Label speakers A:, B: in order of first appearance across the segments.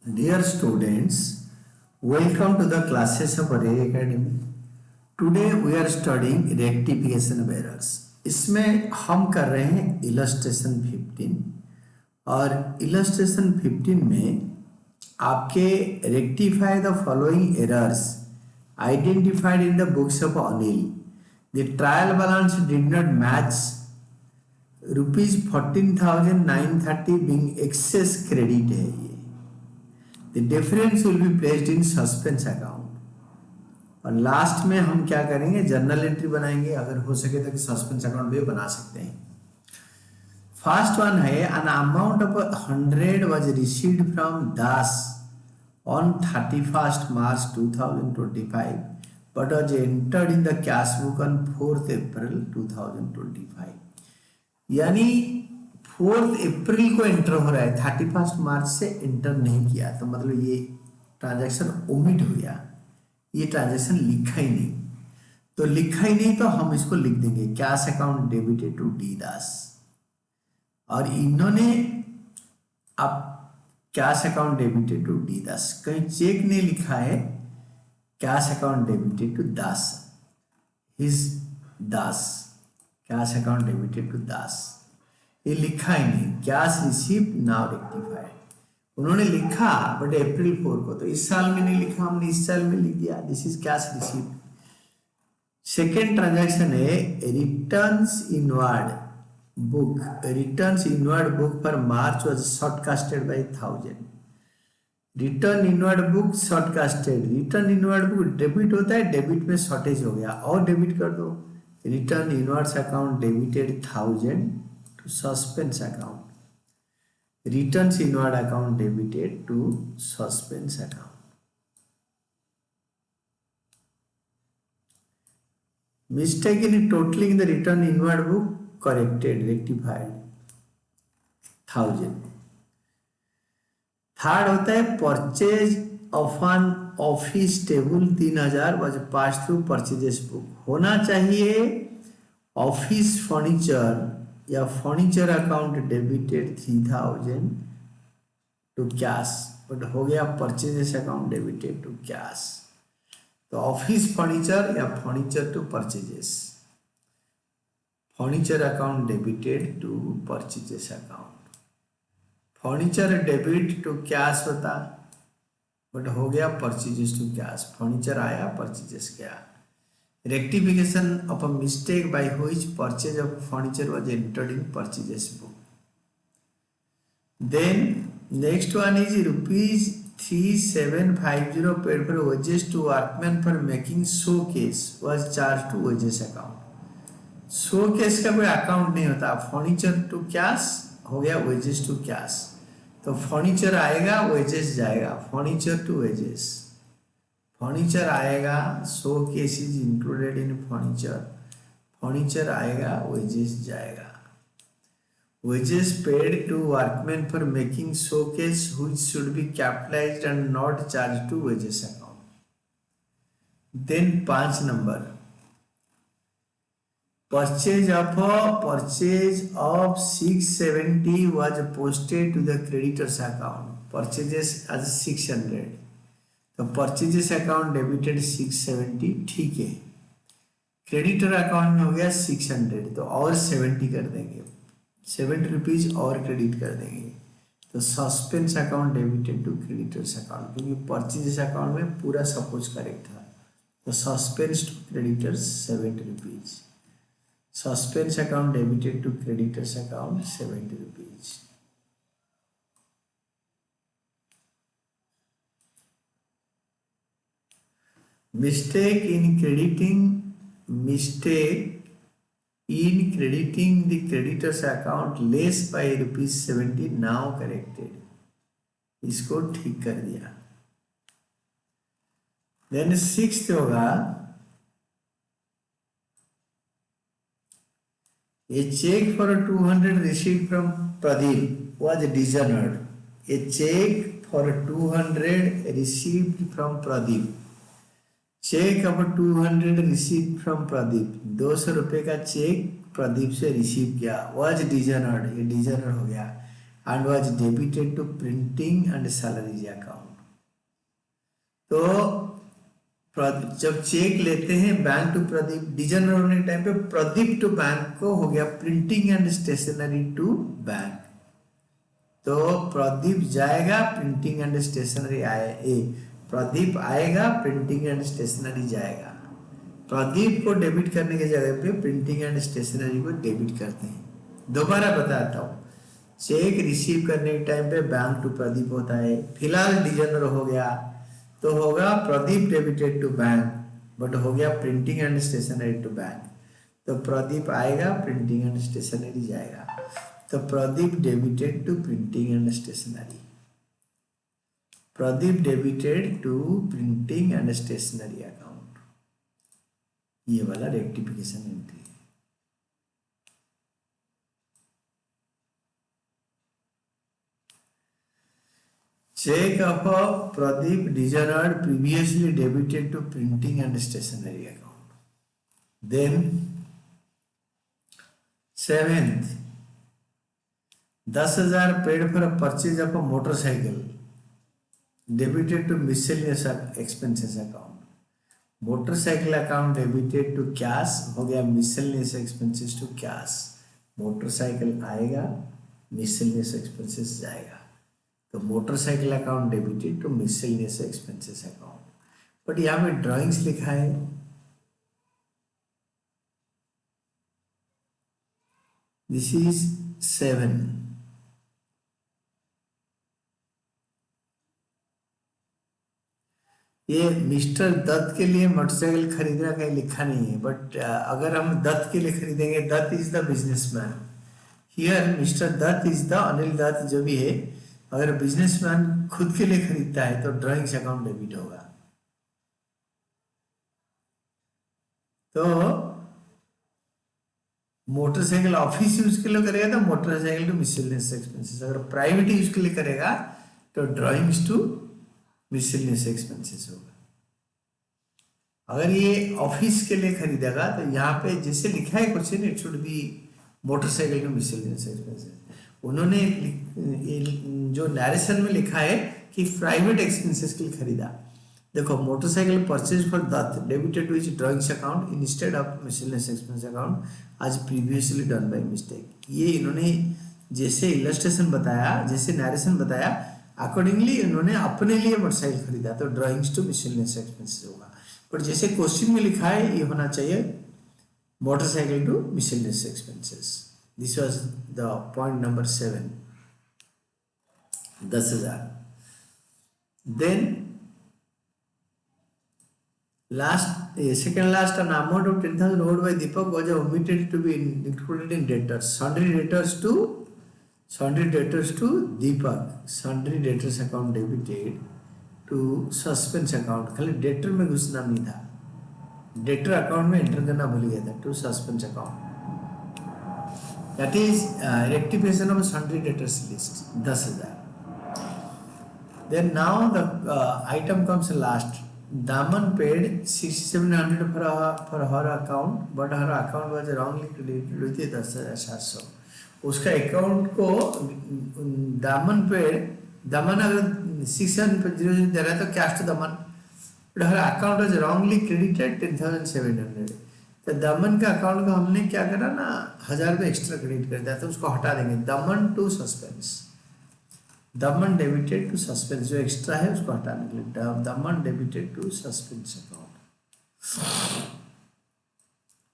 A: Dear students, welcome to the classes of Array Academy. Today we are studying rectification of errors. इसमें हम कर रहे हैं illustration 15 और इलस्ट्रेशन 15 में आपके rectify the following errors identified in the books of Anil. The trial balance did not match ₹14,930 being excess credit है ये. The difference will be placed in suspense account. और लास्ट में हम क्या करेंगे, जर्नल एंट्री बनाएंगे. अगर हो सके तो सस्पेंस अकाउंट भी बना सकते हैं. फर्स्ट वन है, an amount of 100 was received from Das on 31st March 2025 but was entered in the cash book on 4th April 2025. यानी 4th अप्रैल को एंटर हो रहा है, 31st मार्च से एंटर नहीं किया, तो मतलब ये ट्रांजैक्शन ओमिट हो गया, ये ट्रांजैक्शन लिखा ही नहीं. तो लिखा ही नहीं तो हम इसको लिख देंगे cash account debited to D Das. और इन्होंने अब cash account debited to D Das, कहीं चेक नहीं लिखा है, cash account debited to Das, his Das, cash account debited to Das, ये लिखा ही नहीं. कैश रिसीव्ड नाउ रेक्टिफाइड उन्होंने लिखा बट अप्रैल 4 को, तो इस साल में नहीं लिखा, हमने इस साल में लिख दिया, this is cash received. Second transaction है returns inward book. Returns inward book for March was shortcasted by 1000. Return inward book shortcasted, return inward book debit होता है, डेबिट में शॉर्टेज हो गया और डेबिट कर दो. Return inwards account debited 1000 to suspense account. Returns inward account debited to suspense account. Mistake in totaling the return inward book corrected, rectified 1000. Third होता है purchase of an office table 3000 was passed through purchases book. होना चाहिए office furniture या furniture account debited 3000 to cash, but हो गया purchases account debited to cash. तो office furniture या furniture to purchases, furniture account debited to purchases account. Furniture debit to cash होता but हो गया परचेजेस टू कैश. फर्नीचर आया, purchases गया. Rectification of a mistake by which purchase of furniture was entered in purchases book. Then next one is ₹3750 paid for wages to workmen for making showcase was charged to wages account. showcase का कोई account नहीं होता, furniture to cash हो गया, wages to cash. तो furniture आएगा, wages जाएगा, furniture to wages, furniture आएगा, showcase is included in furniture, furniture आएगा, वेजेस जाएगा. Wages paid to workman for making showcase which should be capitalised and not charge to wages account. Then 5 number, purchase of 670 was posted to the creditors account. Purchases as 600, तो purchases account debited 670, ठीक है. Creditor account में हो गया 600, तो और 70 कर देंगे, 70 रुपीज और क्रेडिट कर देंगे. तो suspense account debited to creditors account, क्योंकि परचेजेस अकाउंट में पूरा सब कुछ करेक्ट था. तो suspense to creditors 70 rupees, suspense account debited to creditors account 70 rupees. Mistake in crediting the creditor's account less by ₹70 now corrected. इसको ठीक कर दिया. Then 6th होगा, a check for 200 received from Pradeep was dishonored. A check for 200 received from Pradeep, check अब 200 receive from Pradeep, 200 रुपये का check Pradeep से receive किया, वाज डिजनर्ड, ये डिजनर हो गया. and was debited to printing and salaries account. तो जब चेक लेते हैं बैंक टू प्रदीप, डिजनर होने के टाइम पे प्रदीप टू बैंक को हो गया printing and stationery to bank. तो प्रदीप जाएगा, प्रिंटिंग एंड स्टेशनरी प्रदीप आएगा, प्रिंटिंग एंड स्टेशनरी जाएगा। प्रदीप को डेबिट करने की जगह पे प्रिंटिंग एंड स्टेशनरी को डेबिट करते हैं। दोबारा बताता हूँ, चेक रिसीव करने के टाइम पे बैंक टू प्रदीप होता है, फिलहाल डिजनर हो गया तो होगा Pradeep debited to bank, but हो गया printing and stationery to bank. तो प्रदीप आएगा, प्रिंटिंग एंड स्टेशनरी जाएगा। तो Pradeep debited to printing and stationery, Pradeep debited to printing and stationery account, ये वाला rectification entry. Check of Pradeep dishonored previously debited to printing and stationery account. Then 7th, 10,000 paid for a purchase of a motorcycle debited to miscellaneous expenses account. Motorcycle account debited to cash हो गया miscellaneous expenses to cash. Motorcycle आएगा, miscellaneous expenses जाएगा। तो motorcycle account debited to miscellaneous expenses account. But यहाँ पे drawings लिखा है, this is 7। ये मिस्टर दत्त के लिए मोटरसाइकिल खरीदना कहीं लिखा नहीं है, बट अगर हम दत्त के लिए खरीदेंगे, Dutt is the businessman, here mister Dutt is the Anil Dutt जो भी है। अगर बिजनेसमैन खुद के लिए खरीदता है तो ड्राइंग्स अकाउंट डेबिट होगा। तो मोटरसाइकिल ऑफिस यूज के लिए करेगा तो मोटरसाइकिल टू मिसलेनियस एक्सपेंसेस, अगर प्राइवेट यूज के लिए करेगा तो ड्राइंग्स टू मिसलेनियस एक्सपेंसेस होगा। अगर ये ऑफिस के लिए खरीदेगा तो यहाँ पे जैसे लिखा है question, it should be motorcycle to miscellaneous expenses. उन्होंने जो नरेशन में लिखा है कि प्राइवेट एक्सपेंसेस के लिए खरीदा। देखो, motorcycle purchase for Dutt debited to his drawings account instead of miscellaneous expense account आज प्रीवियसली डन बाय मिस्टेक। ये इन्होंने जैसे इलस्ट्रेशन बताया, जैसे नरेशन बताया, अकॉर्डिंगली इन्होंने अपने लिए मोटरसाइकिल खरीदा तो ड्राइंग्स टू मिसलेनियस एक्सपेंसेस होगा। पर जैसे क्वेश्चन में लिखा है ये होना चाहिए motorcycle to miscellaneous expenses. This was the point number 7, 10,000. Then second last, an amount of 10,000 owed by Deepak was omitted to be included in debtors. Sundry debtors to Deepak. Sundry debtors account debited to suspense account. खाली debtor में घुसना नहीं था, debtor account में enter करना भूल गया था, to suspense account. That is rectification of sundry debtors list, 10,000. Then now the item comes last. Daman paid 6,700 for her account, but her account was wrongly credited with 10,700. उसका account को दामन अगर 6,700 दे रहा है तो कैश टू दामन, but her account was wrongly credited 10,700। तो दमन का अकाउंट को हमने क्या करा ना, 1,000 रुपये एक्स्ट्रा क्रेडिट कर दिया, तो उसको हटा देंगे। Daman to suspense, Daman debited to suspense, जो एक्स्ट्रा है उसको हटाने के लिए Daman debited to suspense account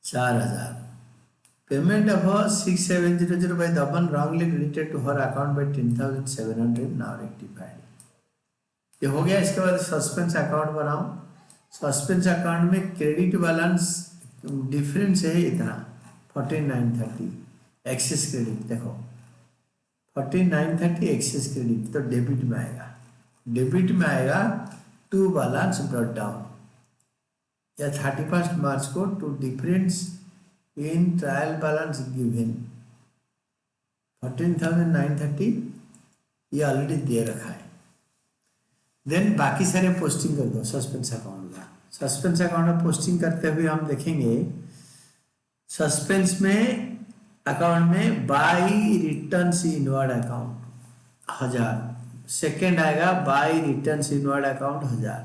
A: 4,000। Payment of 6,700 by Daman wrongly credited to her account by 10,700 now rectified. ये हो गया। इसके बाद सस्पेंस अकाउंट बनाओ। सस्पेंस अकाउंट में क्रेडिट बैलेंस डिफरेंस है इतना 4930 एक्सेस क्रेडिट। देखो 4930 एक्सेस क्रेडिट तो डेबिट में आएगा, डेबिट में आएगा टू बैलेंस ब्रॉट डाउन या 31 मार्च को to difference in trial balance given 14,930 ये ऑलरेडी दे रखा है। देन बाकी सारे पोस्टिंग कर दो सस्पेंस अकाउंट का। सस्पेंस अकाउंट में पोस्टिंग करते हुए हम देखेंगे सस्पेंस में अकाउंट में by returns inward account 1000। Second आएगा by returns inward account 1000,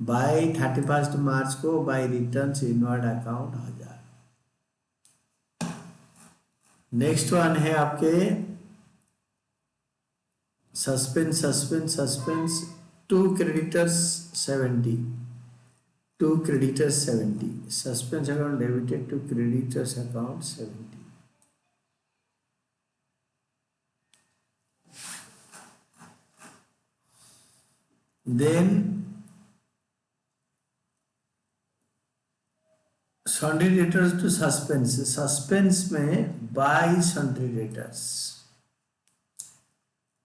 A: by 31 March को by returns inward account 1000। Next one है आपके suspense to creditors 70, to creditors 70, suspense account debited to creditors account 70। Then sundry debtors to suspense में by sundry debtors,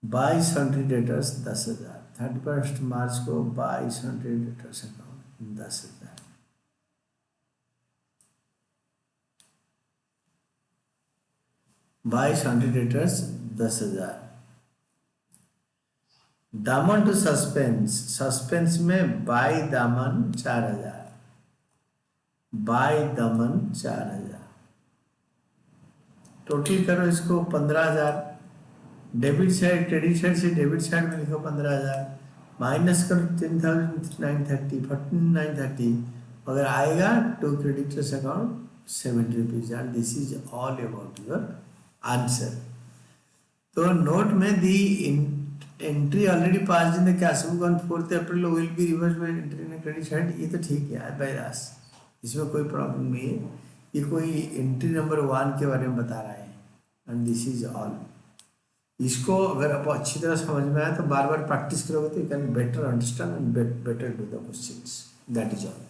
A: by sundry debtors 10,000, 31 March को bye sundry debtors account 10,000। Bye sundry debtors 10,000। दामन to suspense में bye दामन 4,000, bye दामन 4,000। Total करो इसको 15,000। Debit side credit side से debit side में लिखो 15,000, माइनस करो 10,930, 14,930, अगर आएगा to creditors account 70 rupees. And this is all about your answer. तो नोट में दी entry already pass in the cash book on 4th April will be reverse by entry in credit side, ये तो ठीक है बाय रास, इसमें कोई प्रॉब्लम नहीं है। ये कोई एंट्री नंबर 1 के बारे में बता रहा है एंड दिस इज ऑल। इसको अगर आप अच्छी तरह समझ में आए तो बार बार प्रैक्टिस करोगे तो you can better understand and better do the questions. That is all.